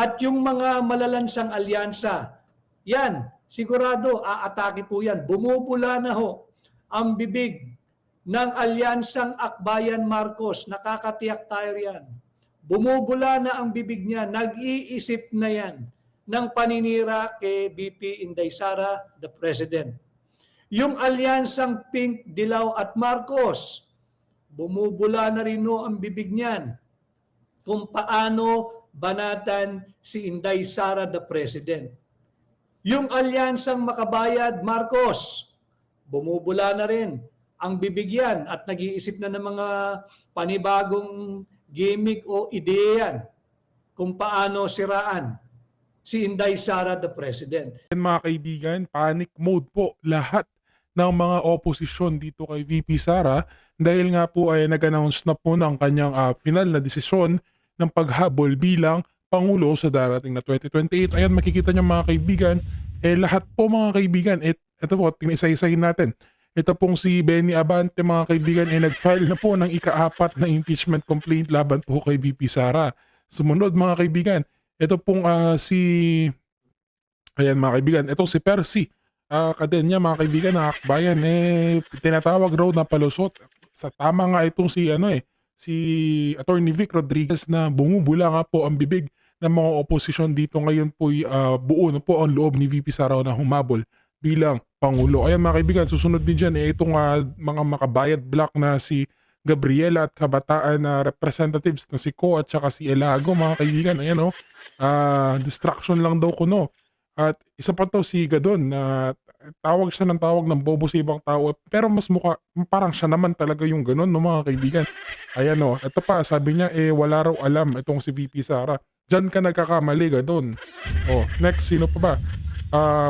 At yung mga malalansang alyansa, yan, sigurado, aatake po yan. Bumubula na ho ang bibig ng alyansang Akbayan Marcos. Nakakatiyak tayo yan. Bumubula na ang bibig niya, nag-iisip na yan ng paninira kay VP Inday Sara, the President. Yung alyansang Pink, Dilaw at Marcos, bumubula na rin no ang bibig niyan kung paano banatan si Inday Sara, the President. Yung alyansang Makabayad, Marcos, bumubula na rin ang bibig yan at nag-iisip na ng mga panibagong gimmick o ideyan kung paano siraan si Inday Sara, the President. Mga kaibigan, panic mode po lahat ng mga oposisyon dito kay VP Sara dahil nga po ay nag-announce na po ng kanyang final na desisyon ng paghabol bilang Pangulo sa darating na 2028. Ayan, makikita niyo mga kaibigan, lahat po mga kaibigan, ito po, tinisa-isahin natin. Ito pong si Benny Abante mga kaibigan ay nag-file na po ng ika-4 na impeachment complaint laban po kay VP Sara. Sumunod mga kaibigan, ito pong ayan mga kaibigan, ito si Percy Cadenia mga kaibigan na akbayan, tinatawag raw na palusot. Sa tama nga itong si Attorney Vic Rodriguez na bumubula nga po ang bibig ng mga oposisyon dito ngayon po buo na po ang loob ni VP Sara na humabol bilang Pangulo. Ayan mga kaibigan, susunod din dyan itong mga makabayad block na si Gabriela at kabataan na representatives na si Ko at saka si Elago mga kaibigan. Ayan distraction lang daw kuno. At isa pa to si Gadon na tawag siya ng tawag ng bobo sa ibang tao pero mas mukha parang siya naman talaga yung ganun no mga kaibigan. Ayan ito pa sabi niya wala raw alam itong si VP Sara. Diyan ka nagkakamali Gadon. Next sino pa ba?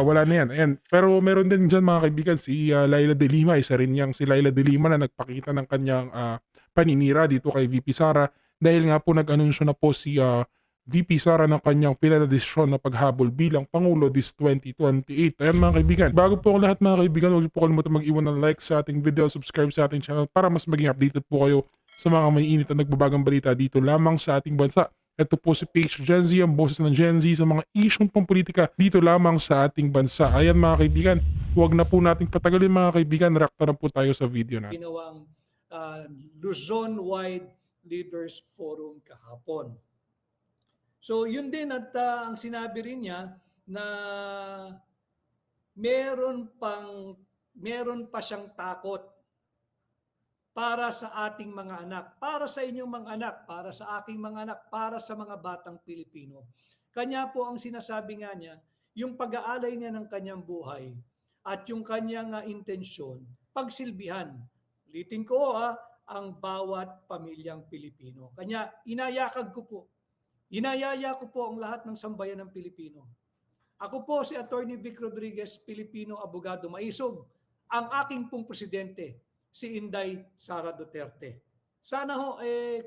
Wala na yan. Ayan. Pero meron din dyan mga kaibigan si Laila de Lima. Isa rin yang si Laila de Lima na nagpakita ng kanyang paninira dito kay VP Sara dahil nga po nag-anunsyo na po si VP Sara ng kanyang pinadesisyon na paghabol bilang Pangulo this 2028. Ayan mga kaibigan. Bago po ang lahat mga kaibigan, huwag po kalimutan mag-iwan ng like sa ating video, subscribe sa ating channel para mas maging updated po kayo sa mga may init at nagbabagang balita dito lamang sa ating bansa. Ito po si Page Gen Z, ang boses ng Gen Z sa mga isyong pampolitika dito lamang sa ating bansa. Ayan mga kaibigan, huwag na po nating patagalin mga kaibigan, reacta na po tayo sa video natin. Ginawang Luzon-wide Leaders Forum kahapon. So yun din at ang sinabi rin niya na meron pa siyang takot para sa ating mga anak, para sa inyong mga anak, para sa aking mga anak, para sa mga batang Pilipino. Kanya po ang sinasabi nga niya, yung pag-aalay niya ng kanyang buhay at yung kanyang intensyon, pagsilbihan. Ulitin ko ang bawat pamilyang Pilipino. Kanya, inayaya ko po ang lahat ng sambayan ng Pilipino. Ako po si Attorney Vic Rodriguez, Pilipino abogado maisog, ang aking pong presidente, si Inday Sara Duterte. Sana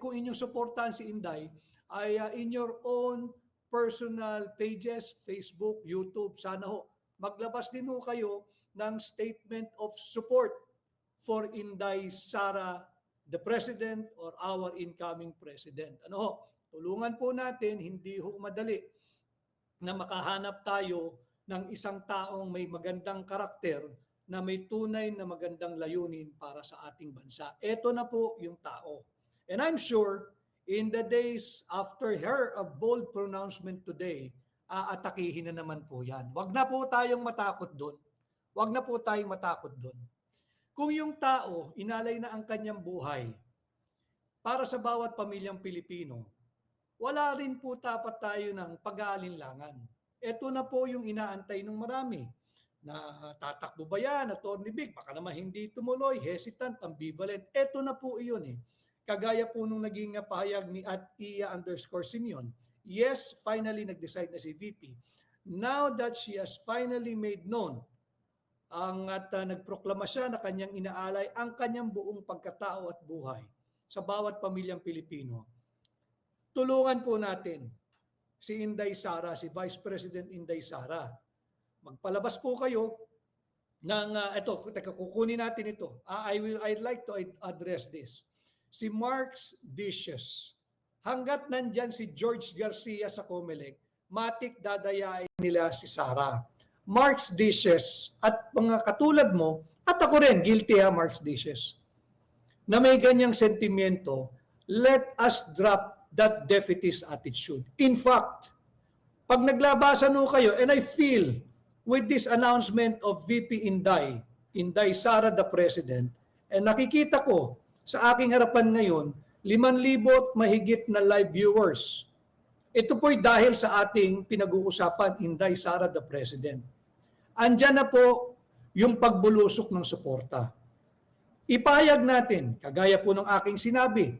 kung inyong suportahan si Inday ay in your own personal pages, Facebook, YouTube, sana maglabas din kayo ng statement of support for Inday Sara, the President or our incoming President. Tulungan po natin, hindi madali na makahanap tayo ng isang taong may magandang karakter na may tunay na magandang layunin para sa ating bansa. Ito na po yung tao. And I'm sure, in the days after her bold pronouncement today, aatakihin na naman po yan. Wag na po tayong matakot doon. Wag na po tayong matakot doon. Kung yung tao, inalay na ang kanyang buhay para sa bawat pamilyang Pilipino, wala rin po dapat tayo ng pag-aalinlangan. Ito na po yung inaantay ng marami. Na tatakbo ba yan, Attorney Vic? Baka naman hindi tumuloy, hesitant, ambivalent. Ito na po iyon Kagaya po nung naging pahayag ni @Iya_Simeon. Yes, finally nag-decide na si VP. Now that she has finally made known at nagproklama siya na kanyang inaalay ang kanyang buong pagkatao at buhay sa bawat pamilyang Pilipino. Tulungan po natin si Inday Sara, si Vice President Inday Sara. Magpalabas po kayo ng kukunin natin ito. I'd like to address this. Si Mark's Dishes. Hanggat nandyan si George Garcia sa Comelec, matik dadayain nila si Sara. Mark's Dishes at mga katulad mo, at ako rin, guilty Mark's Dishes, na may ganyang sentimiento, let us drop that defeatist attitude. In fact, pag naglabasan ho kayo, and I feel with this announcement of VP Inday Sara the President, and nakikita ko sa aking harapan ngayon, 5,000 mahigit na live viewers. Ito po'y dahil sa ating pinag-uusapan, Inday Sara the President. Andyan na po yung pagbulusok ng suporta. Ipahayag natin, kagaya po ng aking sinabi,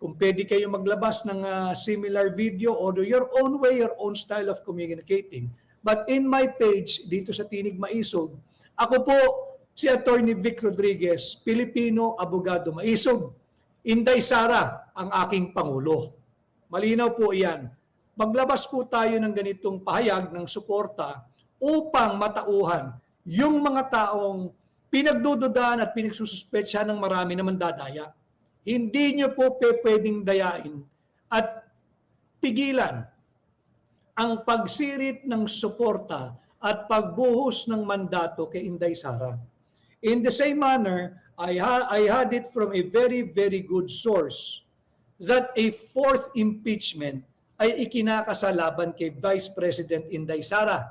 kung pwede kayo maglabas ng similar video or do your own way, your own style of communicating. But in my page, dito sa Tinig Maisog, ako po si Attorney Vic Rodriguez, Pilipino, abogado Maisog. Inday Sara, ang aking Pangulo. Malinaw po iyan. Maglabas po tayo ng ganitong pahayag ng suporta upang matauhan yung mga taong pinagdududahan at pinagsususpetsya ng marami naman dadaya. Hindi nyo po pwedeng dayain at pigilan ang pagsirit ng suporta at pagbuhos ng mandato kay Inday Sara. In the same manner, I had it from a very, very good source that a fourth impeachment ay ikinakasalaban kay Vice President Inday Sara.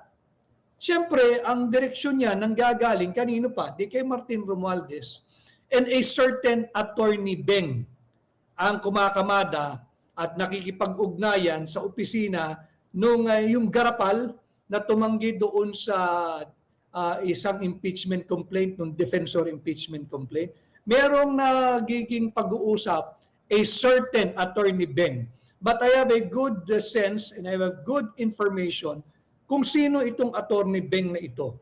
Siyempre, ang direksyon niya nanggagaling kanino pa? Di kay Martin Romualdez and a certain Attorney Beng ang kumakamada at nakikipag-ugnayan sa opisina nung yung garapal na tumanggi doon sa isang impeachment complaint, nung defensor impeachment complaint. Merong nagiging pag-uusap a certain Attorney Beng. But I have a good sense and I have good information kung sino itong Attorney Beng na ito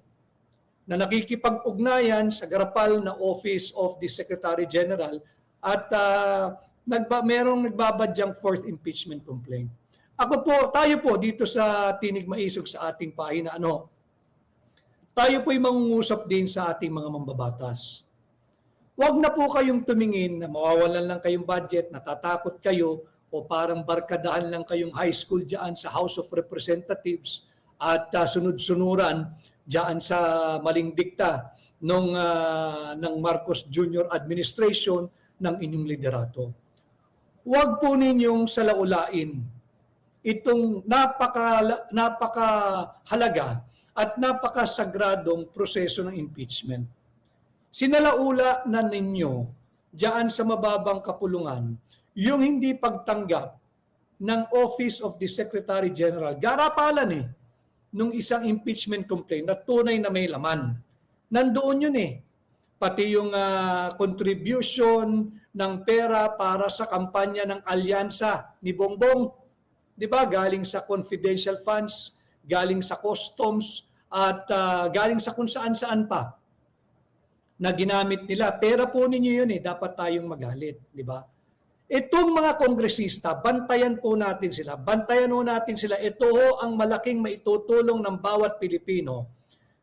na nakikipag-ugnayan sa garapal na Office of the Secretary General at merong nagbabadyang fourth impeachment complaint. Tayo po dito sa Tinig Maisog sa ating pahina, tayo po'y mangungusap din sa ating mga mambabatas. Huwag na po kayong tumingin na mawawalan lang kayong budget, natatakot kayo, o parang barkadahan lang kayong high school dyan sa House of Representatives at sunod-sunuran dyan sa maling dikta ng Marcos Jr. administration ng inyong liderato. Huwag po ninyong salaulain itong napakahalaga at napakasagradong proseso ng impeachment. Sinalaula na ninyo dyan sa mababang kapulungan yung hindi pagtanggap ng Office of the Secretary General. Garapalan nung isang impeachment complaint na tunay na may laman. Nandoon yun Pati yung contribution ng pera para sa kampanya ng alyansa ni Bongbong. Di ba? Galing sa confidential funds, galing sa customs, at galing sa kung saan-saan pa na ginamit nila. Pera po ninyo yun dapat tayong magalit. Di ba? Itong mga kongresista, bantayan po natin sila. Bantayan po natin sila. Ito ang malaking maitutulong ng bawat Pilipino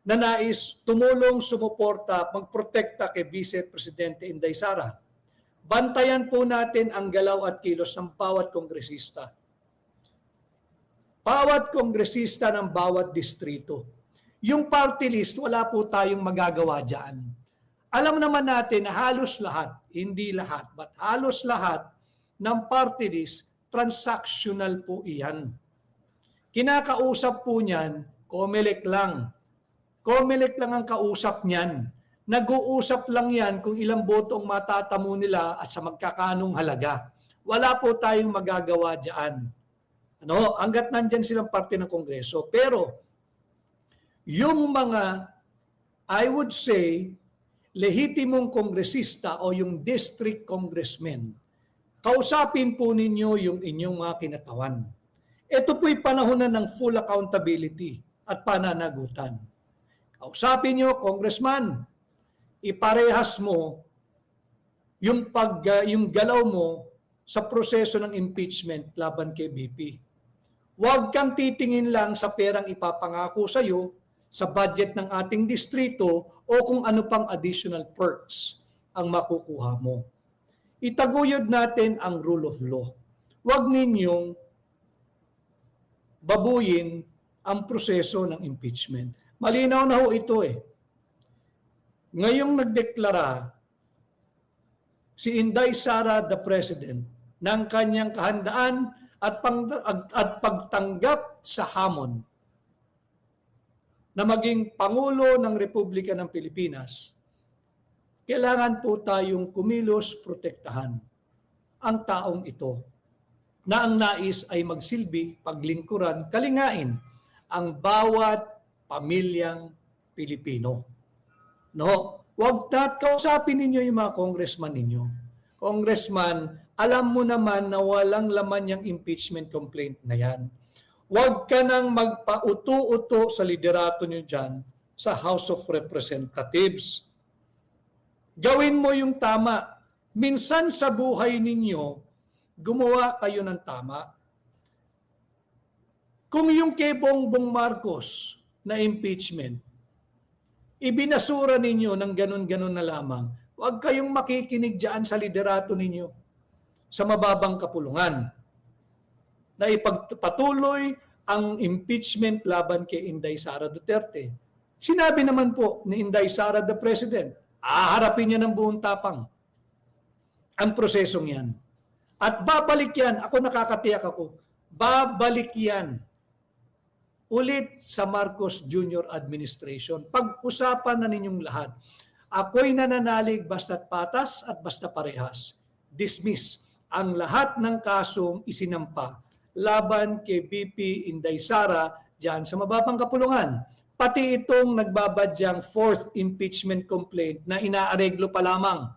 na nais tumulong, sumuporta, magprotekta kay Vice Presidente Inday Sara. Bantayan po natin ang galaw at kilos ng bawat kongresista. Bawat kongresista ng bawat distrito. Yung party list, wala po tayong magagawa dyan. Alam naman natin na halos lahat, hindi lahat, but halos lahat ng party list, transactional po iyan. Kinakausap po niyan, COMELEC lang. COMELEC lang ang kausap niyan. Nag-uusap lang yan kung ilang boto ang matatamo nila at sa magkakanong halaga. Wala po tayong magagawa dyan. Hanggat nandyan silang parte ng Kongreso. Pero, yung mga, I would say, lehitimong kongresista o yung district congressmen, kausapin po ninyo yung inyong mga kinatawan. Ito po'y panahon na ng full accountability at pananagutan. Kausapin nyo, congressman, iparehas mo yung galaw mo sa proseso ng impeachment laban kay BP. Huwag kang titingin lang sa perang ipapangako sa iyo sa budget ng ating distrito o kung ano pang additional perks ang makukuha mo. Itaguyod natin ang rule of law. Huwag ninyong babuyin ang proseso ng impeachment. Malinaw na ho ito eh. Ngayong nagdeklara si Inday Sara, the President, ng kanyang kahandaan at pagtanggap sa hamon na maging Pangulo ng Republika ng Pilipinas, kailangan po tayong kumilos, protektahan ang taong ito na ang nais ay magsilbi, paglingkuran, kalingain ang bawat pamilyang Pilipino. No? Huwag kausapin ninyo yung mga congressman ninyo. Congressman, alam mo naman na walang laman yung impeachment complaint na yan. Huwag ka nang magpauto-uto sa liderato nyo dyan sa House of Representatives. Gawin mo yung tama. Minsan sa buhay ninyo, gumawa kayo ng tama. Kung yung kay Bongbong Marcos na impeachment, ibinasura ninyo ng ganun-ganun na lamang, huwag kayong makikinig dyan sa liderato ninyo sa mababang kapulungan na ipagpatuloy ang impeachment laban kay Inday Sara Duterte. Sinabi naman po ni Inday Sara, the President, haharapin niya ng buong tapang ang prosesong yan. At babalik yan, ako nakakatiyak ako, babalik yan ulit sa Marcos Jr. Administration. Pag-usapan na ninyong lahat. Ako'y nananalig basta't patas at basta parehas. Dismiss ang lahat ng kasong isinampa laban kay BP Inday Sara dyan sa mababang kapulungan. Pati itong nagbabadyang fourth impeachment complaint na inaareglo pa lamang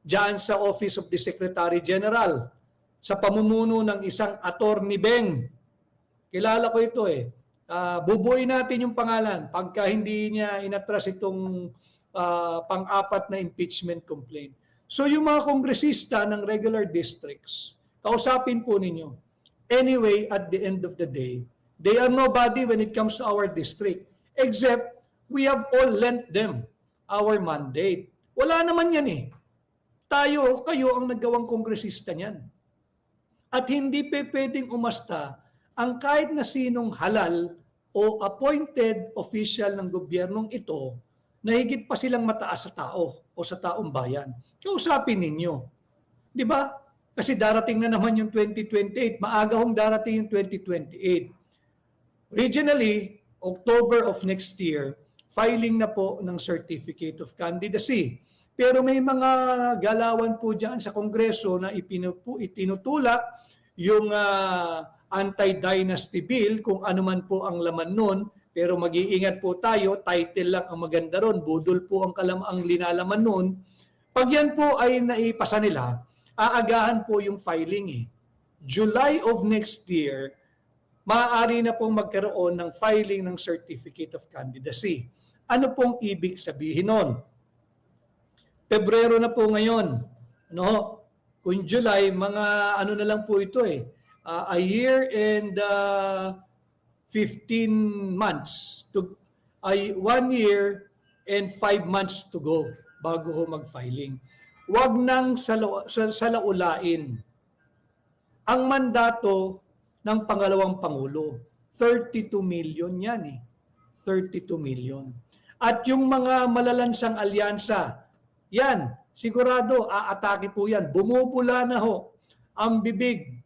dyan sa Office of the Secretary General sa pamumuno ng isang Attorney Beng. Kilala ko ito eh. Bubuuin natin yung pangalan pagka hindi niya inatras itong pang-apat na impeachment complaint. So yung mga kongresista ng regular districts, kausapin po ninyo. Anyway, at the end of the day, they are nobody when it comes to our district, except we have all lent them our mandate. Wala naman yan eh. Kayo ang naggawang kongresista niyan. At hindi pwedeng umasta ang kahit na sinong halal o appointed official ng gobyernong ito na higit pa silang mataas sa tao o sa taong bayan. Kausapin ninyo. Di ba? Kasi darating na naman yung 2028. Maaga hong darating yung 2028. Originally, October of next year, filing na po ng Certificate of Candidacy. Pero may mga galawan po dyan sa Kongreso na itinutulak yung anti-dynasty bill, kung ano man po ang laman nun. Pero mag-iingat po tayo, title lang ang maganda ron, budol po ang linalaman nun. Pag yan po ay naipasa nila, aagahan po yung filing eh. July of next year, maaari na pong magkaroon ng filing ng Certificate of Candidacy. Ano pong ibig sabihin nun? Pebrero na po ngayon. No? Kung July, mga ano na lang po ito eh. A year and 15 months. 1 year and 5 months to go bago ho mag-filing. Huwag nang salaulain ang mandato ng pangalawang Pangulo. 32 million yan eh. 32 million. At yung mga malalansang alyansa, yan, sigurado, aatake po yan. Bumubula na ho ang bibig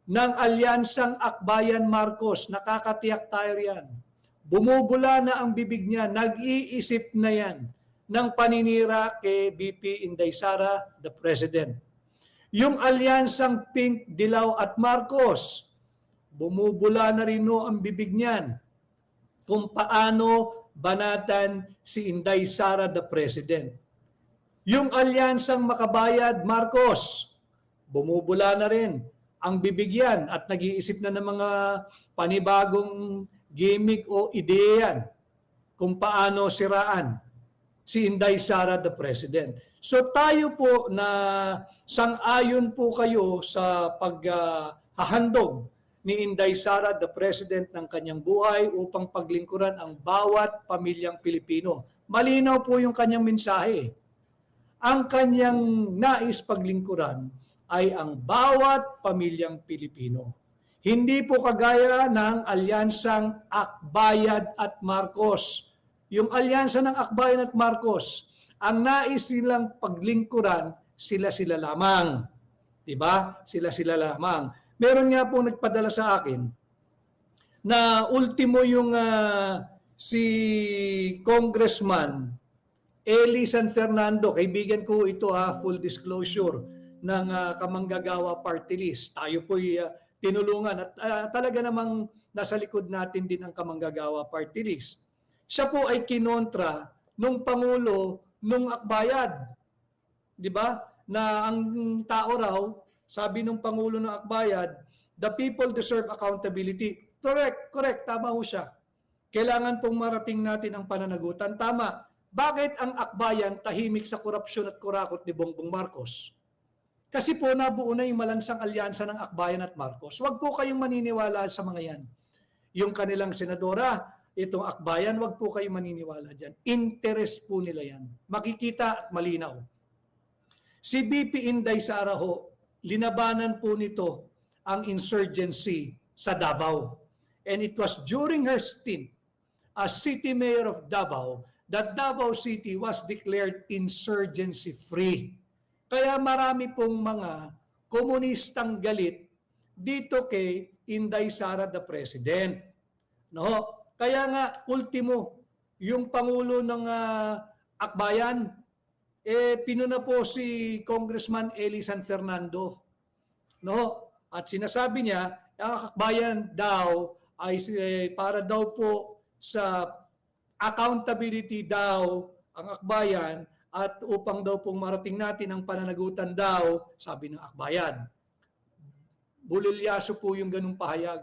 ng alyansang Akbayan Marcos. Nakakatiyak tayo yan. Bumubula na ang bibig niya. Nag-iisip na yan ng paninira kay BP Inday Sara, the President. Yung alyansang Pink, Dilaw at Marcos, bumubula na rin no ang bibig niyan kung paano banatan si Inday Sara, the President. Yung alyansang Makabayad, Marcos, bumubula na rin ang bibig yan at nag-iisip na ng mga panibagong gimmick o ideyan kung paano siraan si Inday Sara, the President. So tayo po na sang-ayon po kayo sa paghahandog ni Inday Sara, the President, ng kanyang buhay upang paglingkuran ang bawat pamilyang Pilipino. Malinaw po yung kanyang mensahe. Ang kanyang nais paglingkuran ay ang bawat pamilyang Pilipino. Hindi po kagaya ng alyansang Akbayan at Marcos. Yung alyansa ng Akbayan at Marcos, ang nais nilang paglingkuran, sila-sila lamang. Diba? Sila-sila lamang. Meron nga po nagpadala sa akin na ultimo yung si Congressman Eli San Fernando, kaibigan ko ito full disclosure, ng Kamanggagawa Party List. Tayo po'y tinulungan at talaga namang nasa likod natin din ang Kamanggagawa Party List. Siya po ay kinontra nung Pangulo nung Akbayan. Di ba? Na ang tao raw, sabi nung Pangulo ng Akbayan, the people deserve accountability. Correct, tama ho siya. Kailangan pong marating natin ang pananagutan. Tama. Bakit ang Akbayan tahimik sa korupsyon at kurakot ni Bongbong Marcos? Kasi po nabuo na yung malansang alyansa ng Akbayan at Marcos. Huwag po kayong maniniwala sa mga yan. Yung kanilang senadora, itong Akbayan, huwag po kayong maniniwala dyan. Interest po nila yan. Makikita at malinaw. Si BP Inday Sara ho, linabanan po nito ang insurgency sa Davao. And it was during her stint as city mayor of Davao that Davao City was declared insurgency-free. Kaya marami pong mga komunistang galit dito kay Inday Sara the President. No? Kaya nga, ultimo, yung Pangulo ng Akbayan, pinuna po si Congressman Eli San Fernando. No? At sinasabi niya, ang Akbayan daw ay para daw po sa accountability daw ang Akbayan at upang daw pong marating natin ang pananagutan daw, sabi ng Akbayan. Bulilyaso po yung ganung pahayag.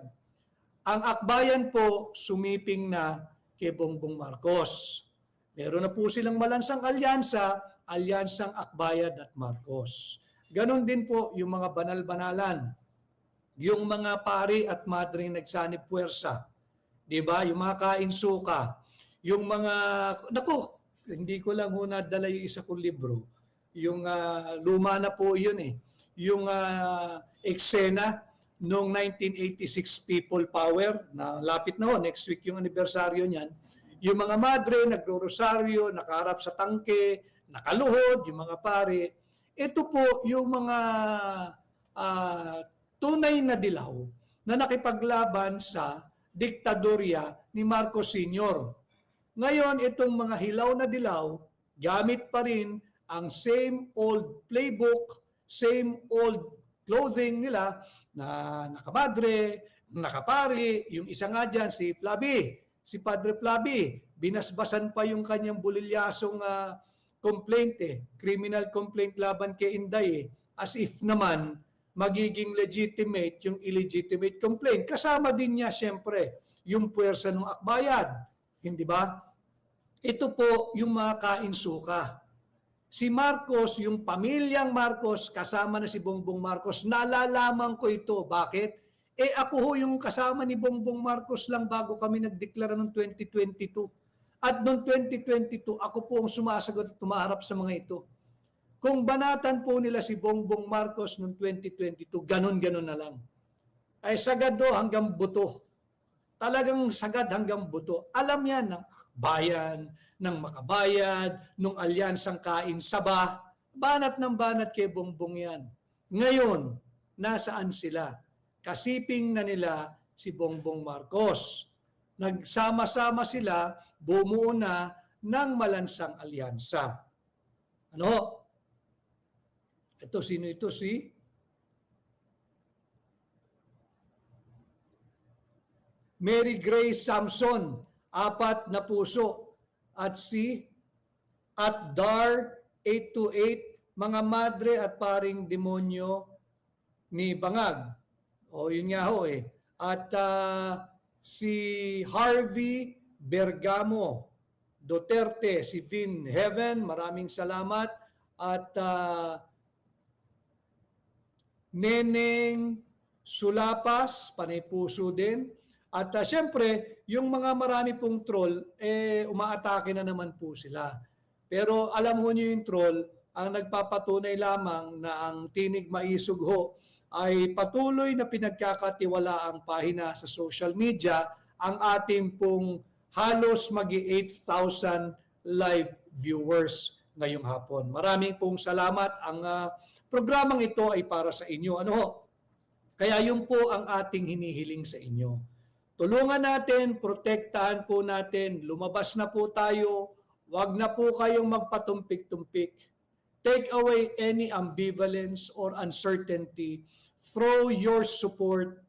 Ang Akbayan po sumiping na kay Bongbong Marcos. Meron na po silang malansang alyansa, alyansang Akbayan at Marcos. Ganon din po yung mga banal-banalan. Yung mga pari at madre nagsanib puwersa. Diba? Yung mga kain-suka. Yung mga, naku, hindi ko lang nadala yung isa kong libro. Yung luma na po yun eh. Yung eksena noong 1986 People Power, na lapit na ho, next week yung anibersaryo niyan. Yung mga madre, nagro-rosaryo, nakaharap sa tangke, nakaluhod, yung mga pare. Ito po yung mga tunay na dilaw na nakipaglaban sa diktadorya ni Marcos Sr. Ngayon, itong mga hilaw na dilaw, gamit pa rin ang same old playbook, same old clothing nila na nakamadre, nakapari. Yung isa nga dyan, si Flavi, si Padre Flavi, binasbasan pa yung kanyang bulilyasong complaint criminal complaint laban kay Inday as if naman magiging legitimate yung illegitimate complaint. Kasama din niya siyempre yung puwersa ng Akbayan. Hindi ba? Ito po yung mga kain-suka. Si Marcos, yung pamilyang Marcos, kasama na si Bongbong Marcos, nalalaman ko ito. Bakit? Ako ho yung kasama ni Bongbong Marcos lang bago kami nagdeklara noong 2022. At noong 2022, ako po ang sumasagot at tumaharap sa mga ito. Kung banatan po nila si Bongbong Marcos noong 2022, ganun-ganun na lang. Ay sagad do hanggang buto. Talagang sagad hanggang buto. Alam yan ng bayan, ng makabayan, ng alyansang kain saba. Banat ng banat kay Bongbong yan. Ngayon, nasaan sila? Kasiping na nila si Bongbong Marcos. Nagsama-sama sila, bumuo na ng malansang alyansa. Ano? Ito, sino ito? Si Mary Grace Samson, 4 na puso. At si Dar 828, mga madre at paring demonyo ni Bangag. O yun nga ho eh. At si Harvey Bergamo Duterte, si Vin Heaven, maraming salamat. At Neneng Sulapas, panay puso din. At siyempre, yung mga marami pong troll, umaatake na naman po sila. Pero alam mo nyo yung troll, ang nagpapatunay lamang na ang tinig maisog ho ay patuloy na pinagkakatiwalaang pahina sa social media ang ating pong halos mag-8,000 live viewers ngayong hapon. Maraming pong salamat. Ang programang ito ay para sa inyo. Ano ho? Kaya yun po ang ating hinihiling sa inyo. Tulungan natin, protektahan po natin, lumabas na po tayo, wag na po kayong magpatumpik-tumpik. Take away any ambivalence or uncertainty. Throw your support.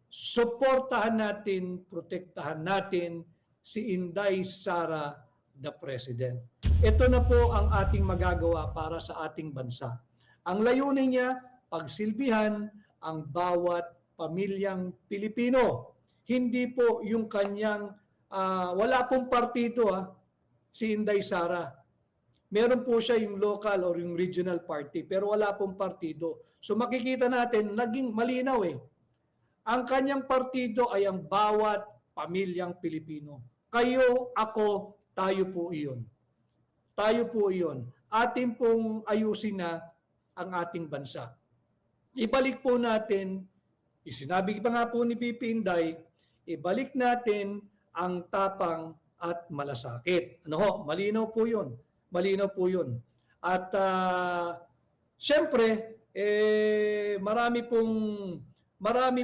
Suportahan natin, protektahan natin si Inday Sara, the President. Ito na po ang ating magagawa para sa ating bansa. Ang layunin niya, pagsilbihan ang bawat pamilyang Pilipino. Hindi po yung kanyang, wala pong partido si Inday Sara. Meron po siya yung local or yung regional party, pero wala pong partido. So makikita natin, naging malinaw Ang kanyang partido ay ang bawat pamilyang Pilipino. Kayo, ako, tayo po iyon. Tayo po iyon. Atin pong ayusin na ang ating bansa. Ibalik po natin, sinabi pa nga po ni VP Inday, ibalik natin ang tapang at malasakit. Ano ho? Malinaw po yun. Malinaw po yun. At syempre, marami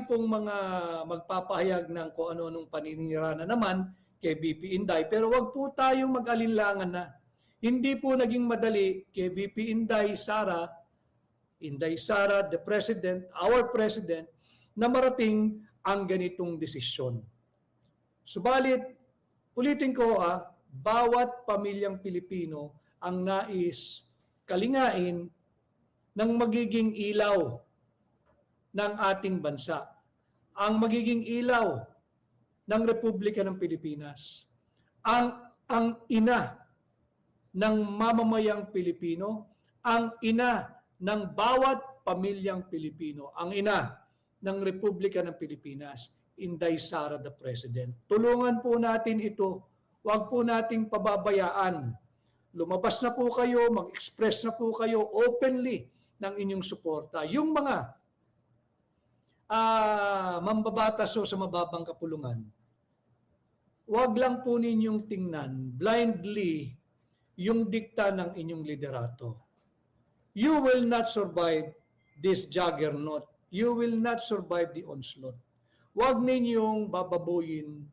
pong mga magpapahayag ng kung ano-anong paninira na naman kay VP Inday. Pero wag po tayong mag-alinlangan na. Hindi po naging madali kay VP Inday Sara, the President, our President, na marating ang ganitong desisyon. Subalit, ulitin ko bawat pamilyang Pilipino ang nais kalingain ng magiging ilaw ng ating bansa. Ang magiging ilaw ng Republika ng Pilipinas. Ang ina ng mamamayang Pilipino, ang ina ng bawat pamilyang Pilipino, ang ina ng Republika ng Pilipinas, Inday Sara, the President. Tulungan po natin ito. Huwag po nating pababayaan. Lumabas na po kayo, mag-express na po kayo openly ng inyong suporta. Yung mga mambabatas sa mababang kapulungan, huwag lang po ninyong tingnan blindly yung dikta ng inyong liderato. You will not survive this juggernaut. You will not survive the onslaught. Huwag ninyong bababuyin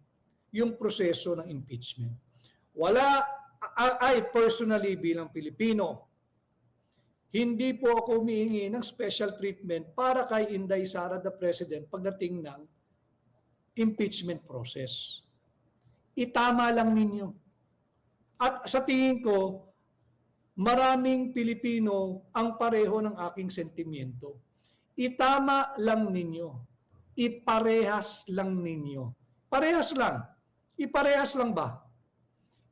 yung proseso ng impeachment. I personally bilang Pilipino, hindi po ako humihingi ng special treatment para kay Inday Sara, the President, pagdating ng impeachment process. Itama lang ninyo. At sa tingin ko, maraming Pilipino ang pareho ng aking sentimiento. Itama lang ninyo. Iparehas lang ninyo. Parehas lang. Iparehas lang ba?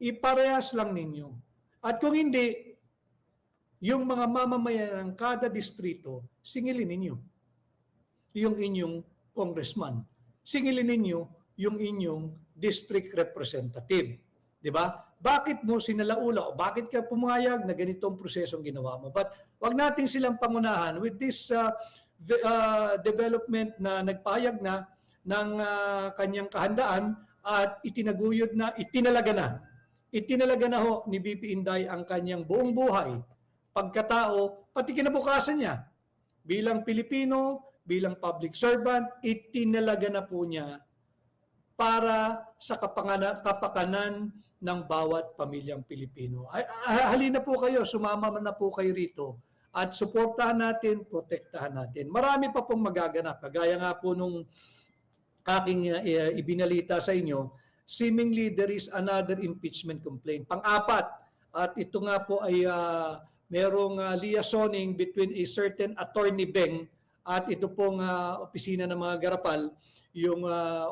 Iparehas lang ninyo. At kung hindi, yung mga mamamayan ng kada distrito, singilin ninyo yung inyong congressman. Singilin ninyo yung inyong district representative. Diba? Bakit mo sinalaula o bakit ka pumayag na ganitong prosesong ginawa mo? But wag natin silang pangunahan with this development na nagpahayag na ng kanyang kahandaan at itinaguyod na, itinalaga na ho ni VP Inday ang kanyang buong buhay, pagkatao, pati kinabukasan niya. Bilang Pilipino, bilang public servant, itinalaga na po niya para sa kapakanan ng bawat pamilyang Pilipino. Halina po kayo, sumama na po kayo rito at suportahan natin, protektahan natin. Marami pa pong magaganap. Kagaya nga po nung aking ibinalita sa inyo, seemingly there is another impeachment complaint. Pang-apat, at ito nga po ay merong liaisoning between a certain Attorney Beng at ito pong opisina ng mga garapal, yung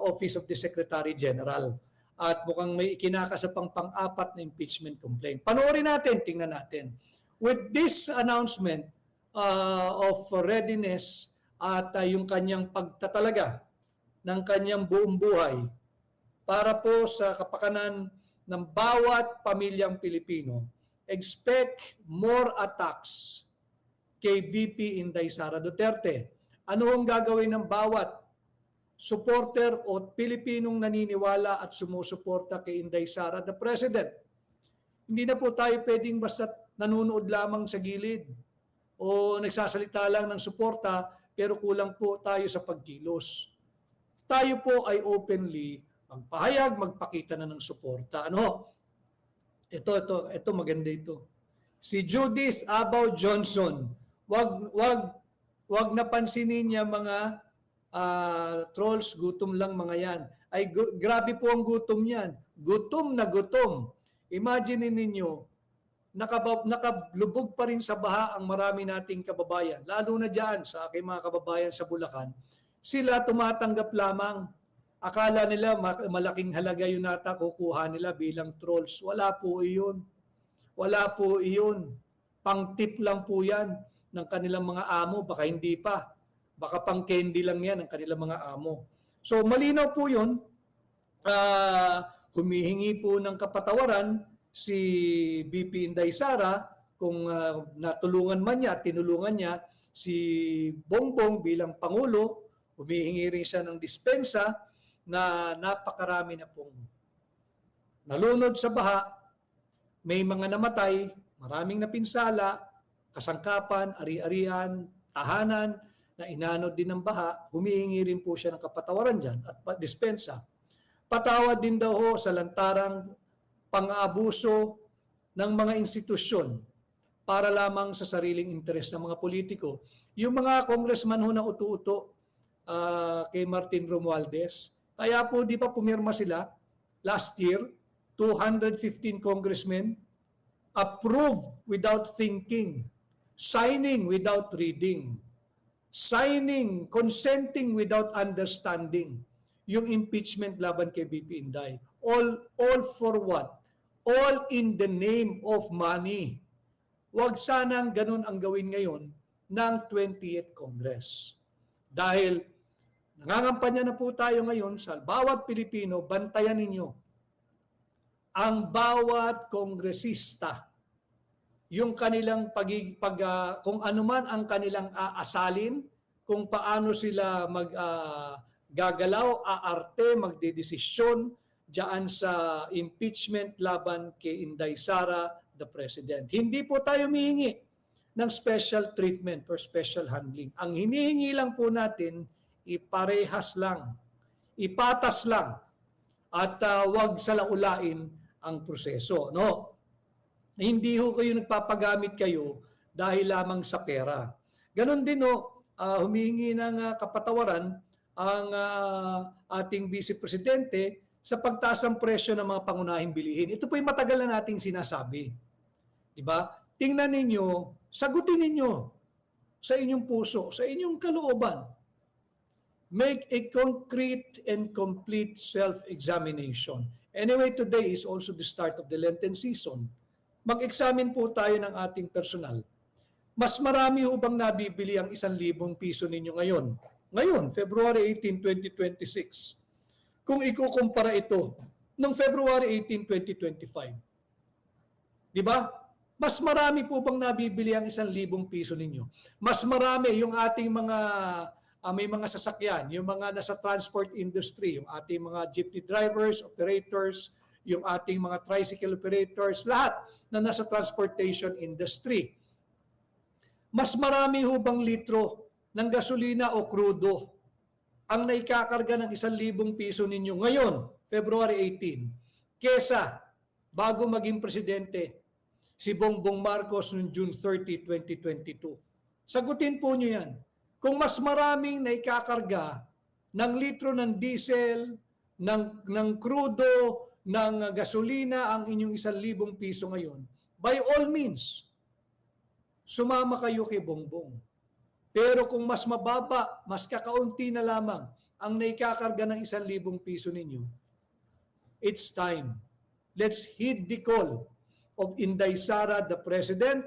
Office of the Secretary General. At mukhang may ikinakasapang pang-apat na impeachment complaint. Panoorin natin, tingnan natin. With this announcement of readiness at yung kanyang pagtatalaga ng kanyang buong buhay para po sa kapakanan ng bawat pamilyang Pilipino, expect more attacks kay VP Inday Sara Duterte. Ano ang gagawin ng bawat supporter o Pilipinong naniniwala at sumusuporta kay Inday Sara the President? Hindi na po tayo pwedeng basta nanonood lamang sa gilid o nagsasalita lang ng suporta pero kulang po tayo sa pagkilos. Tayo po ay openly magpahayag, magpakita na ng suporta. Ano? Ito maganda ito. Si Judith Abaw Johnson, wag napansinin niya mga trolls, gutom lang mga yan. Ay grabe po ang gutom niyan. Gutom na gutom. Imagine ninyo, nakalubog pa rin sa baha ang marami nating kababayan, lalo na diyan sa aking mga kababayan sa Bulacan. Sila tumatanggap lamang. Akala nila malaking halaga yun nata kukuha nila bilang trolls. Wala po iyon. Wala po iyon. Pang-tip lang po yan ng kanilang mga amo. Baka hindi pa. Baka pang-candy lang yan ng kanilang mga amo. So malinaw po yun. Humihingi po ng kapatawaran si VP Inday Sara kung natulungan man niya, tinulungan niya si Bongbong bilang Pangulo. Humihingi rin siya ng dispensa na napakarami na pong nalunod sa baha, may mga namatay, maraming napinsala, kasangkapan, ari-arian, tahanan na inanod din ng baha. Humihingi rin po siya ng kapatawaran dyan at dispensa. Patawad din daw ho sa lantarang pang-aabuso ng mga institusyon para lamang sa sariling interes ng mga politiko. Yung mga congressman ho na utu-uto kay Martin Romualdez, kaya po di pa pumirma sila last year, 215 congressmen approved without thinking, signing without reading, consenting without understanding yung impeachment laban kay BP Inday. All for what? All in the name of money. Huwag sanang ganun ang gawin ngayon ng 28th Congress. Dahil nangangampanya na po tayo ngayon sa bawat Pilipino, bantayan ninyo ang bawat kongresista, yung kanilang kung ano man ang kanilang aasalin, kung paano sila gagalaw, aarte, magdedesisyon diyan sa impeachment laban kay Inday Sara the President. Hindi po tayo humihingi ng special treatment or special handling. Ang hinihingi lang po natin, iparehas lang, ipatas lang, at wag salaulain ang proseso. No? Hindi ho kayo nagpapagamit kayo dahil lamang sa pera. Ganon din humihingi ng kapatawaran ang ating Vice Presidente sa pagtaas ng presyo ng mga pangunahing bilihin. Ito po yung matagal na nating sinasabi. Diba? Tingnan ninyo, sagutin ninyo sa inyong puso, sa inyong kalooban. Make a concrete and complete self-examination. Anyway, today is also the start of the Lenten season. Mag-examine po tayo ng ating personal. Mas marami ho bang nabibili ang 1,000 piso ninyo ngayon? Ngayon, February 18, 2026. Kung ikukumpara ito noong February 18, 2025. Di ba? Mas marami po bang nabibili ang 1,000 piso ninyo? Mas marami yung ating mga may mga sasakyan, yung mga nasa transport industry, yung ating mga jeepney drivers, operators, yung ating mga tricycle operators, lahat na nasa transportation industry. Mas marami ho bang litro ng gasolina o krudo ang naikakarga ng 1,000 piso ninyo ngayon, February 18, kesa bago maging presidente si Bongbong Marcos noong June 30, 2022? Sagutin po nyo yan. Kung mas maraming naikakarga ng litro ng diesel, ng krudo, ng gasolina ang inyong 1,000 piso ngayon, by all means, sumama kayo kay Bongbong. Pero kung mas mababa, mas kakaunti na lamang ang naikakarga ng 1,000 piso ninyo, it's time. Let's heed the call of Inday Sara, the President.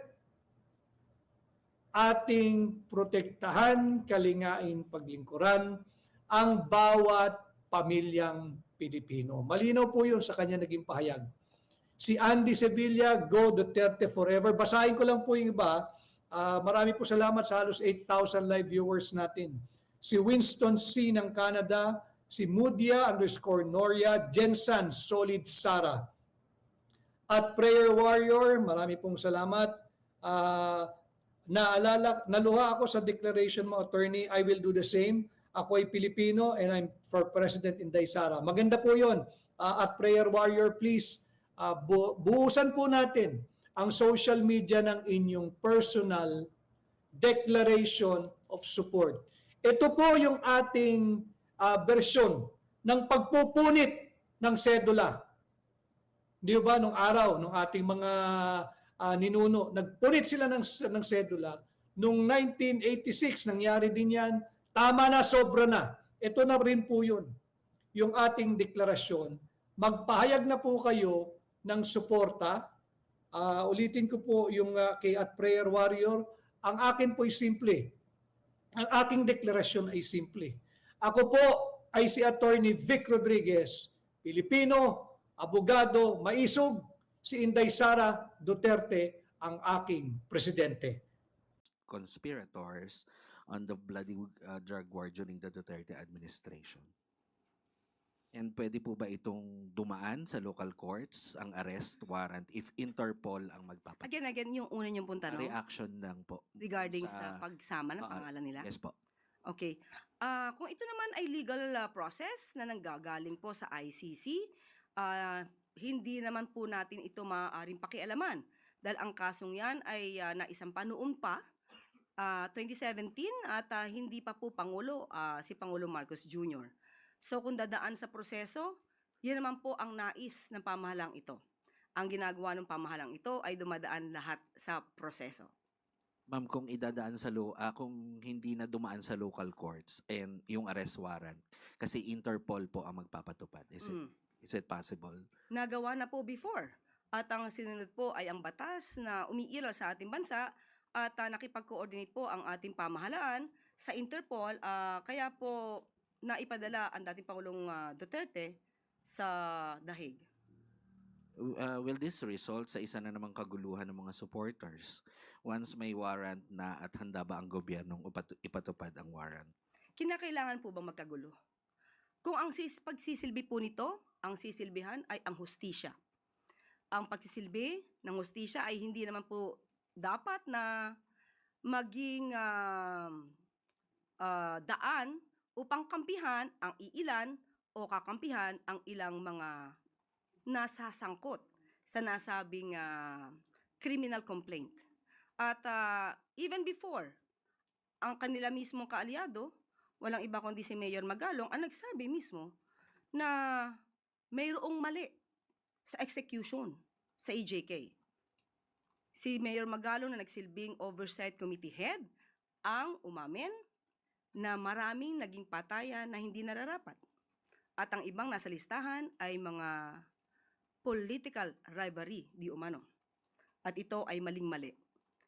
Ating protektahan, kalingain, paglingkuran ang bawat pamilyang Pilipino. Malinaw po yun sa kanya naging pahayag. Si Andy Sevilla, Go Duterte Forever. Basahin ko lang po yung iba Marami po salamat sa halos 8,000 live viewers natin. Si Winston C. ng Canada, si Mudia_Noria, Jensan Solid Sara. At Prayer Warrior, marami pong salamat. Naluha ako sa declaration mo, attorney. I will do the same. Ako ay Pilipino and I'm for President Inday Sara. Maganda po yun. At Prayer Warrior, please, buusan po natin ang social media ng inyong personal declaration of support. Ito po yung ating bersyon ng pagpupunit ng sedula. Di ba nung araw, nung ating mga ninuno, nagpunit sila ng sedula. Nung 1986, nangyari din yan. Tama na, sobra na. Ito na rin po yun. Yung ating deklarasyon. Magpahayag na po kayo ng suporta. Ulitin ko po yung kay at Prayer Warrior. Ang akin po ay simple. Ang aking deklarasyon ay simple. Ako po ay si Attorney Vic Rodriguez, Pilipino, abogado, maisog, si Inday Sara Duterte ang aking presidente. Conspirators on the bloody drug war during the Duterte administration. And pwede po ba itong dumaan sa local courts, ang arrest warrant, if Interpol ang magpapatay? Again, yung una niyong pong tanong Reaction lang po. regarding sa- sa pagsama ng pangalan nila. Yes po. Okay. Kung ito naman ay legal process na nanggagaling po sa ICC, hindi naman po natin ito maaaring pakialaman dahil ang kasong yan ay naisampa noon pa 2017 at hindi pa po Pangulo si Pangulo Marcos Jr. So kung dadaan sa proseso, yan naman po ang nais ng pamahalang ito. Ang ginagawa ng pamahalang ito ay dumadaan lahat sa proseso. Ma'am, kung idadaan sa kung hindi na dumaan sa local courts and yung arrest warrant, kasi Interpol po ang magpapatupad. Is it possible? Nagawa na po before. At ang sinunod po ay ang batas na umiiral sa ating bansa at nakipag-coordinate po ang ating pamahalaan sa Interpol. Kaya po naipadala ang dating Pangulong Duterte sa The Hague. Will this result sa isa na namang kaguluhan ng mga supporters once may warrant na at handa ba ang gobyernong ipatupad ang warrant? Kinakailangan po bang magkagulo? Kung ang pagsisilbi po nito, ang sisilbihan ay ang hustisya. Ang pagsisilbi ng hustisya ay hindi naman po dapat na maging daan upang kampihan ang iilan o kakampihan ang ilang mga nasasangkot sa nasabing criminal complaint. At even before, ang kanila mismong kaalyado, walang iba kundi si Mayor Magalong, ang nagsabi mismo na mayroong mali sa execution sa EJK. Si Mayor Magalong na nagsilbing Oversight Committee Head ang umamin na maraming naging patayan na hindi nararapat. At ang ibang nasa listahan ay mga political rivalry di umano. At ito ay maling-mali.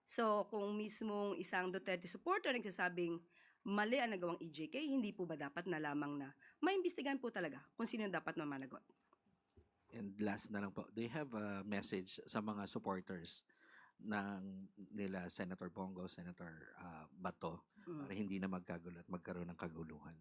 So kung mismong isang Duterte supporter nagsasabing mali ang nagawang EJK, hindi po ba dapat na lamang na maimbestigahan po talaga kung sino yung dapat na managot? And last na lang po, do you have a message sa mga supporters nila Senator Bongo, Senator Bato, para hindi na magkagulo at magkaroon ng kaguluhan?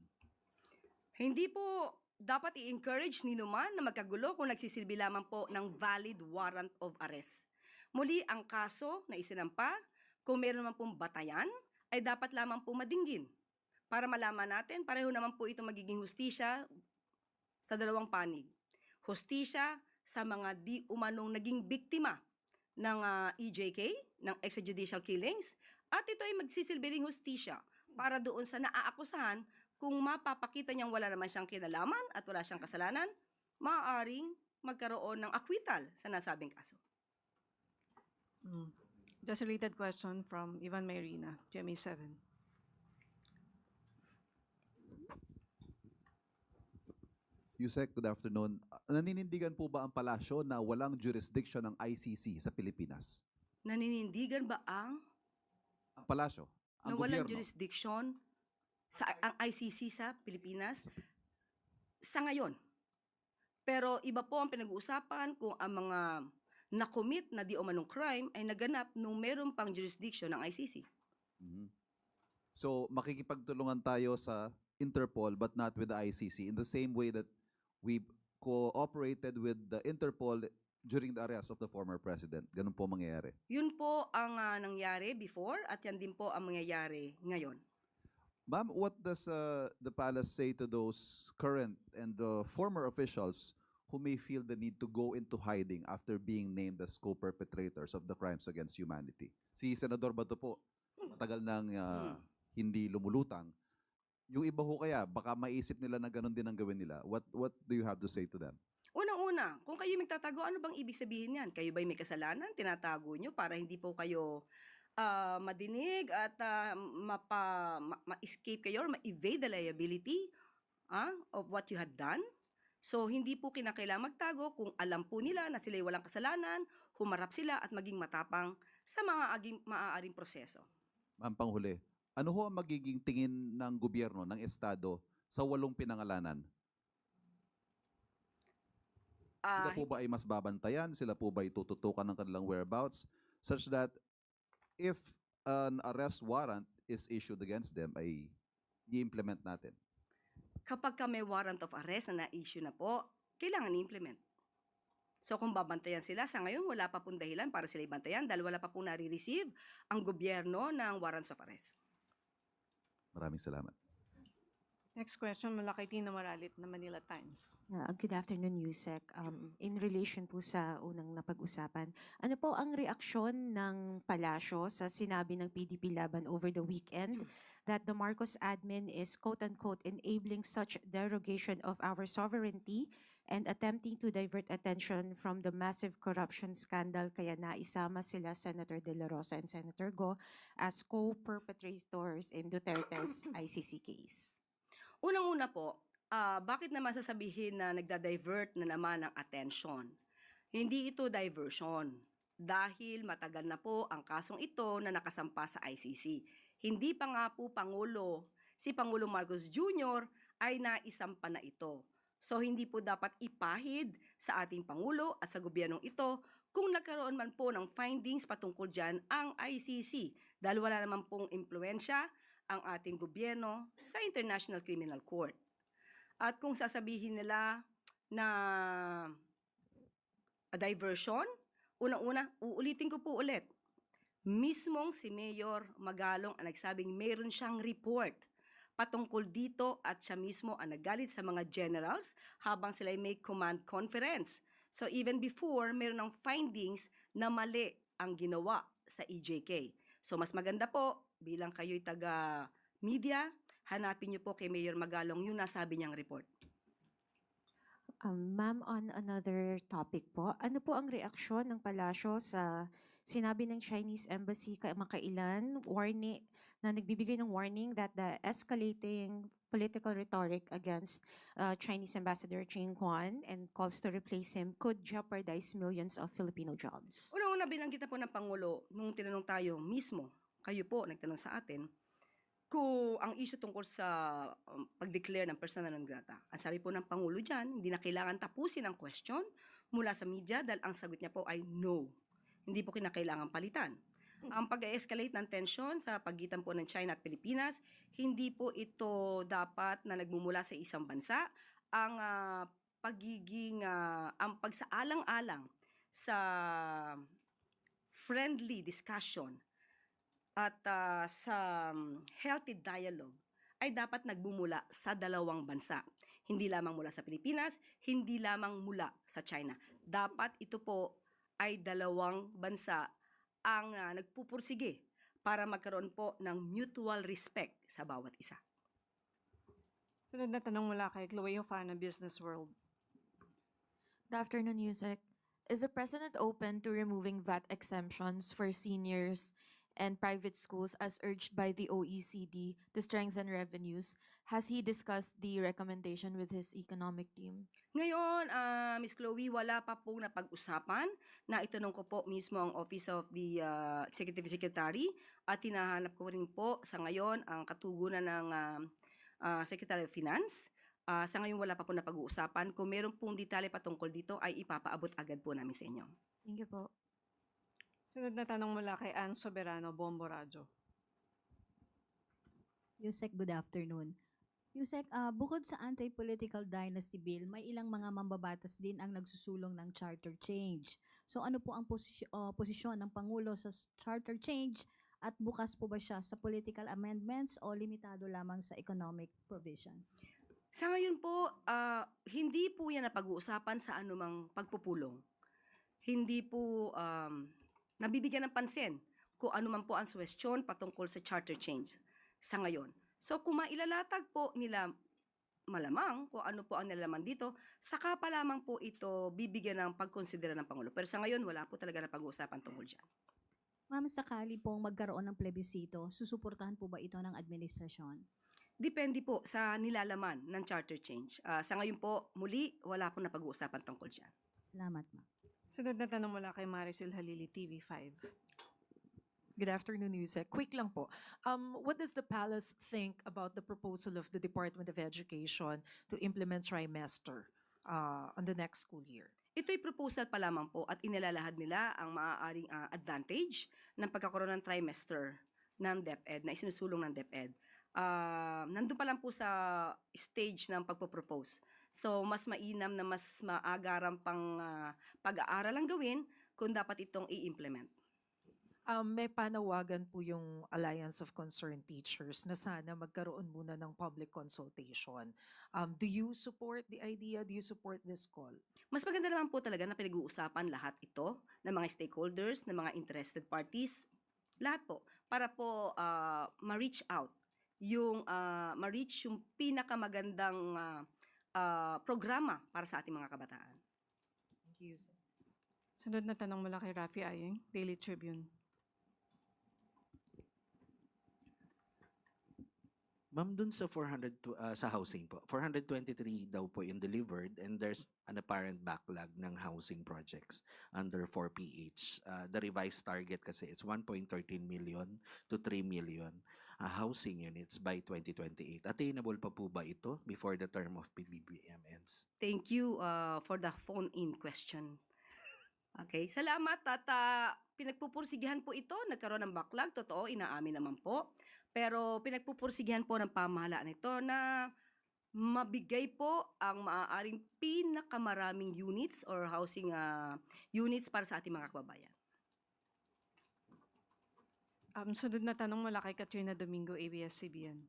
Hindi po dapat i-encourage ni naman na magkagulo kung nagsisilbi lamang po ng valid warrant of arrest. Muli, ang kaso na isinampa, kung meron naman pong batayan, ay dapat lamang po madinggin. Para malaman natin, pareho naman po ito magiging hustisya sa dalawang panig. Hustisya sa mga di umanong naging biktima ng EJK, ng extrajudicial killings, at ito ay magsisilbi ring hustisya para doon sa naaakusahan kung mapapakita niyang wala naman siyang kinalaman at wala siyang kasalanan, maaaring magkaroon ng acquittal sa nasabing kaso. Just a related question from Ivan Mayrina, GMA 7. Yusek, good afternoon. Naninindigan po ba ang palasyo na walang jurisdiction ng ICC sa Pilipinas? Naninindigan ba ang Ang palasyo, ang na walang gobyerno. jurisdiction sa ang ICC sa Pilipinas? Sa ngayon. Pero iba po ang pinag-uusapan kung ang mga na-commit na di umanong crime ay naganap nung meron pang jurisdiction ng ICC. Mhm. So makikipagtulungan tayo sa Interpol but not with the ICC in the same way that we cooperated with the Interpol during the arrest of the former president. Ganun po mangyayari. Yun po ang nangyari before at yan din po ang mangyayari ngayon. Ma'am, what does the palace say to those current and former officials who may feel the need to go into hiding after being named as co-perpetrators of the crimes against humanity? Si Senador Bato po, matagal nang hindi lumulutang. Yung iba ho kaya, baka maisip nila na ganun din ang gawin nila. What do you have to say to them? Unang-una, kung kayo magtatago, ano bang ibig sabihin yan? Kayo ba'y may kasalanan? Tinatago nyo para hindi po kayo madinig at ma-escape kayo or ma-evade the liability of what you had done? So, hindi po kinakailangan magtago kung alam po nila na sila'y walang kasalanan, humarap sila at maging matapang sa mga maaaring proseso. Ma'am, panghuli, ano ho ang magiging tingin ng gobyerno, ng Estado, sa 8 pinangalanan? Sila po ba ay mas babantayan? Sila po ba ay tututukan ng kanilang whereabouts? Such that if an arrest warrant is issued against them, ay i-implement natin. Kapag may warrant of arrest na na-issue na po, kailangan i-implement. So kung babantayan sila, sa ngayon wala pa pong dahilan para sila ibantayan dahil wala pa pong nare-receive ang gobyerno ng warrants of arrest. Maraming salamat. Next question mula kay Tina Maralit na Manila Times. Good afternoon, Yusek. In relation po sa unang napag-usapan, ano po ang reaksyon ng palasyo sa sinabi ng PDP Laban over the weekend that the Marcos admin is quote-unquote enabling such derogation of our sovereignty and attempting to divert attention from the massive corruption scandal kaya naisama sila Senator De La Rosa and Senator Go as co-perpetrators in Duterte's ICC case? Unang-una po, bakit naman sasabihin na nagda-divert na naman ang attention? Hindi ito diversion dahil matagal na po ang kasong ito na nakasampa sa ICC. Hindi pa nga po si Pangulo Marcos Jr. ay naisampa na ito. So hindi po dapat ipahid sa ating Pangulo at sa gobyernong ito kung nagkaroon man po ng findings patungkol dyan ang ICC dahil wala naman pong impluensya ang ating gobyerno sa International Criminal Court. At kung sasabihin nila na diversion, unang-una, uulitin ko po ulit, mismong si Mayor Magalong ang nagsabing mayroon siyang report patungkol dito at siya mismo ang naggalit sa mga generals habang sila may command conference. So even before, mayroon ng findings na mali ang ginawa sa EJK. So mas maganda po, bilang kayo'y taga-media, hanapin niyo po kay Mayor Magalong yung nasabi niyang report. Ma'am, on another topic po, ano po ang reaksyon ng palasyo sa sinabi ng Chinese Embassy kamakailan, na nagbibigay ng warning that the escalating political rhetoric against Chinese Ambassador Cheng Kwan and calls to replace him could jeopardize millions of Filipino jobs? Una-una, binanggit na po ng Pangulo nung tinanong tayo mismo, kayo po nagtanong sa atin, kung ang issue tungkol sa pag-declare ng persona non grata. Ang sabi po ng Pangulo dyan, hindi na kailangan tapusin ang question mula sa media dahil ang sagot niya po ay no. Hindi po kinakailangan palitan. Ang pag-escalate ng tension sa pagitan po ng China at Pilipinas, hindi po ito dapat na nagmumula sa isang bansa. Ang ang pagsaalang-alang sa friendly discussion at sa healthy dialogue ay dapat nagbumula sa dalawang bansa. Hindi lamang mula sa Pilipinas, hindi lamang mula sa China. Dapat ito po ay dalawang bansa ang nagpupursige para magkaroon po ng mutual respect sa bawat isa. Sunod na tanong mula kay Chloe Ofana, Business World. Good afternoon, Yusek. Is the President open to removing VAT exemptions for seniors and private schools as urged by the OECD to strengthen revenues? Has he discussed the recommendation with his economic team? Ngayon, Ms. Chloe, wala pa pong napag-usapan na itanong ko po mismo ang Office of the Executive Secretary at hinahanap ko rin po sa ngayon ang katugunan ng Secretary of Finance Sa ngayon wala pa po na pag-uusapan. Kung meron pong detalye patungkol dito ay ipapaabot agad po namin sa inyo. Thank you po. Sunod na tanong mula kay Ann Soberano, Bombo Radyo. Yusek, good afternoon. Yusek, bukod sa anti-political dynasty bill, may ilang mga mambabatas din ang nagsusulong ng charter change. So ano po ang posisyon ng Pangulo sa charter change at bukas po ba siya sa political amendments o limitado lamang sa economic provisions? Sa ngayon po, hindi po yan napag-uusapan sa anumang pagpupulong. Hindi po nabibigyan ng pansin kung ano man po ang suwestyon patungkol sa charter change sa ngayon. So kung mailalatag po nila malamang kung ano po ang nilalaman dito, saka pa lamang po ito bibigyan ng pagkonsidera ng Pangulo. Pero sa ngayon, wala po talaga na pag-uusapan tungkol dyan. Ma'am, sakali pong magkaroon ng plebisito, susuportahan po ba ito ng administrasyon? Depende po sa nilalaman ng charter change. Sa ngayon po, muli, wala po na pag-uusapan tungkol dyan. Salamat, ma'am. Sunod na tanong mula kay Maricel Halili, TV5. Good afternoon, Yusek. Quick lang po. What does the palace think about the proposal of the Department of Education to implement trimester on the next school year? Ito'y proposal pa lamang po at inilalahad nila ang maaaring advantage ng pagkakaroon ng trimester ng DepEd na isinusulong ng DepEd. Nandun pa lang po sa stage ng pagpo-propose. So, mas mainam na mas maagaran pang pag-aaral ang gawin kung dapat itong i-implement. May panawagan po yung Alliance of Concerned Teachers na sana magkaroon muna ng public consultation. Do you support the idea? Do you support this call? Mas maganda naman po talaga na pinag-uusapan lahat ito ng mga stakeholders, ng mga interested parties, lahat po, para po ma-reach out yung ma-reach yung pinakamagandang programa para sa ating mga kabataan. Thank you, Yusek. Sunod na tanong mula kay Rafi Ayeng, Daily Tribune. Ma'am, dun sa 400 sa housing po, 423 daw po yung delivered and there's an apparent backlog ng housing projects under 4PH. The revised target kasi is 1.13 million to 3 million housing units by 2028. Attainable pa po ba ito before the term of PBBM ends? Thank you for the phone-in question. Okay, salamat at pinagpupursigihan po ito, nagkaroon ng backlog, totoo, inaamin naman po. Pero pinagpupursigihan po ng pamahalaan ito na mabigay po ang maaaring pinakamaraming units or housing units para sa ating mga kababayan. Sunod na tanong mula kay Katrina Domingo, ABS-CBN.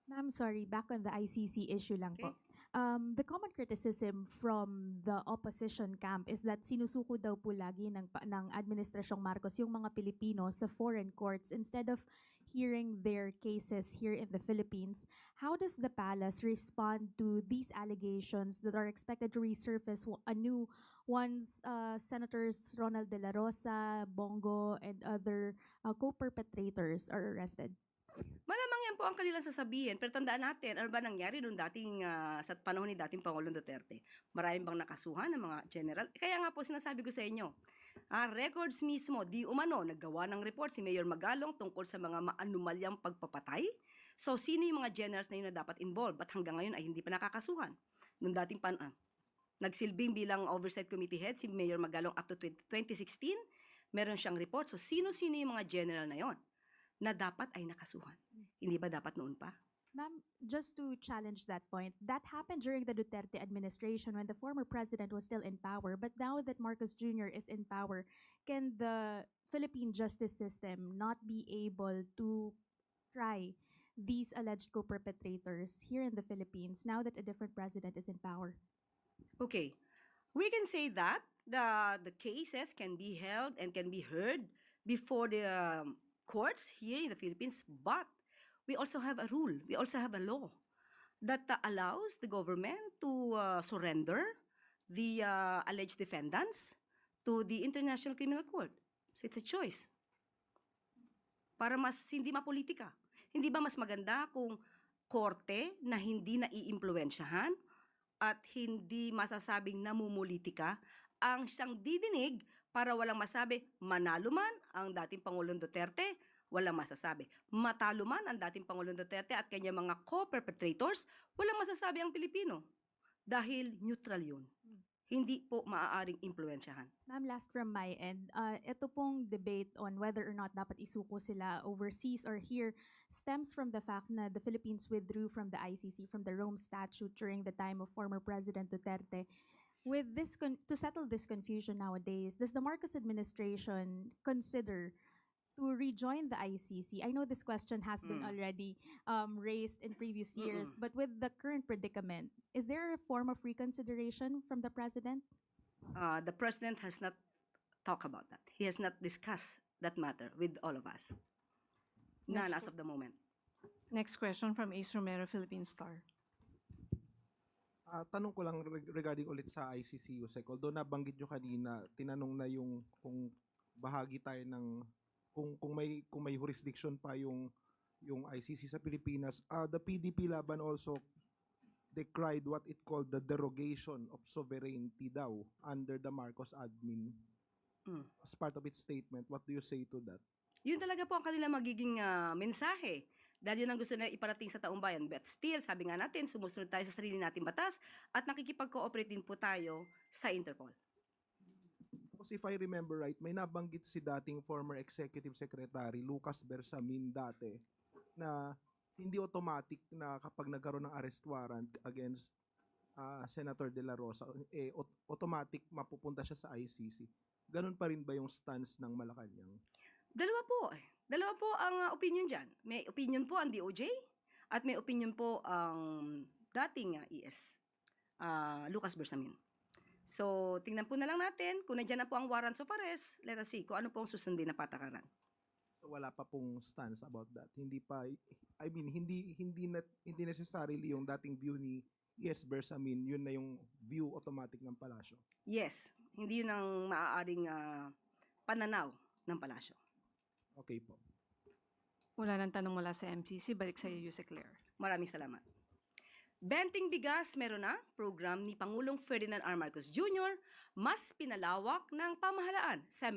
Ma'am, sorry, back on the ICC issue lang po. Okay. The common criticism from the opposition camp is that sinusuko daw po lagi ng Administrasyong Marcos yung mga Pilipino sa foreign courts instead of hearing their cases here in the Philippines. How does the palace respond to these allegations that are expected to resurface anew once Senators Ronald De La Rosa, Bongo, and other co-perpetrators are arrested? Malamang yan po ang kanilang sasabihin, pero tandaan natin, ano ba nangyari noong dating, sa panahon ni dating Pangulong Duterte? Maraming bang nakasuhan ng mga general? Kaya nga po sinasabi ko sa inyo, records mismo, di umano, naggawa ng report si Mayor Magalong tungkol sa mga maanumalyang pagpapatay. So, sino yung mga generals na yun na dapat involved? Ba't hanggang ngayon ay hindi pa nakakasuhan? Noong dating nagsilbing bilang oversight committee head si Mayor Magalong up to 2016, meron siyang report. So, sino-sino yung mga general na yon na dapat ay nakasuhan? Hindi ba dapat noon pa? Ma'am, just to challenge that point, that happened during the Duterte administration when the former president was still in power. But now that Marcos Jr. is in power, can the Philippine justice system not be able to try these alleged co-perpetrators here in the Philippines now that a different president is in power? Okay. We can say that the cases can be held and can be heard before the courts here in the Philippines, but we also have a rule, we also have a law that allows the government to surrender the alleged defendants to the International Criminal Court. So it's a choice. Para mas hindi mapolitika. Hindi ba mas maganda kung korte na hindi naiimpluwensyahan at hindi masasabing namumulitika ang siyang didinig para walang masabi manalo man ang dating Pangulong Duterte walang masasabi. Matalo man ang dating Pangulong Duterte at kanyang mga co-perpetrators, walang masasabi ang Pilipino. Dahil neutral yun. Hindi po maaaring impluensyahan. Ma'am, last from my end, ito pong debate on whether or not dapat isuko sila overseas or here stems from the fact na the Philippines withdrew from the ICC, from the Rome Statute during the time of former President Duterte. With this, to settle this confusion nowadays, does the Marcos administration consider to rejoin the ICC? I know this question has been already raised in previous years, but with the current predicament, is there a form of reconsideration from the President? The President has not talked about that. He has not discussed that matter with all of us. None Next as of the moment. Next question from Ace Romero, Philippine Star. Tanong ko lang regarding ulit sa ICC, Yusek. Although nabanggit nyo kanina, tinanong na yung kung bahagi tayo ng kung may jurisdiction pa yung ICC sa Pilipinas. The PDP Laban also decried what it called the derogation of sovereignty daw under the Marcos admin as part of its statement. What do you say to that? Yun talaga po ang kanilang magiging mensahe. Dahil yun ang gusto na iparating sa taong bayan. But still, sabi nga natin, sumusunod tayo sa sarili nating batas at nakikipag-cooperate din po tayo sa Interpol. Because if I remember right, may nabanggit si dating former Executive Secretary Lucas Bersamin dati na hindi automatic na kapag nagkaroon ng arrest warrant against Senator De La Rosa, automatic mapupunta siya sa ICC. Ganun pa rin ba yung stance ng Malacanang? Dalawa po ang opinion dyan. May opinion po ang DOJ at may opinion po ang dating ES, Lucas Bersamin. So, tingnan po na lang natin kung nandiyan na po ang warrants of arrest, let us see kung ano po ang susundin na patakaran. So wala pa pong stance about that. Hindi pa, I mean, hindi necessarily yung dating view ni ES Bersamin, yun na yung view automatic ng palasyo. Yes, hindi yun ang maaaring pananaw ng palasyo. Okay po. Wala nang tanong mula sa MCC. Balik sa iyo, Yusek Claire. Maraming salamat. Benting Bigas meron na program ni Pangulong Ferdinand R. Marcos Jr. mas pinalawak ng pamahalaan sa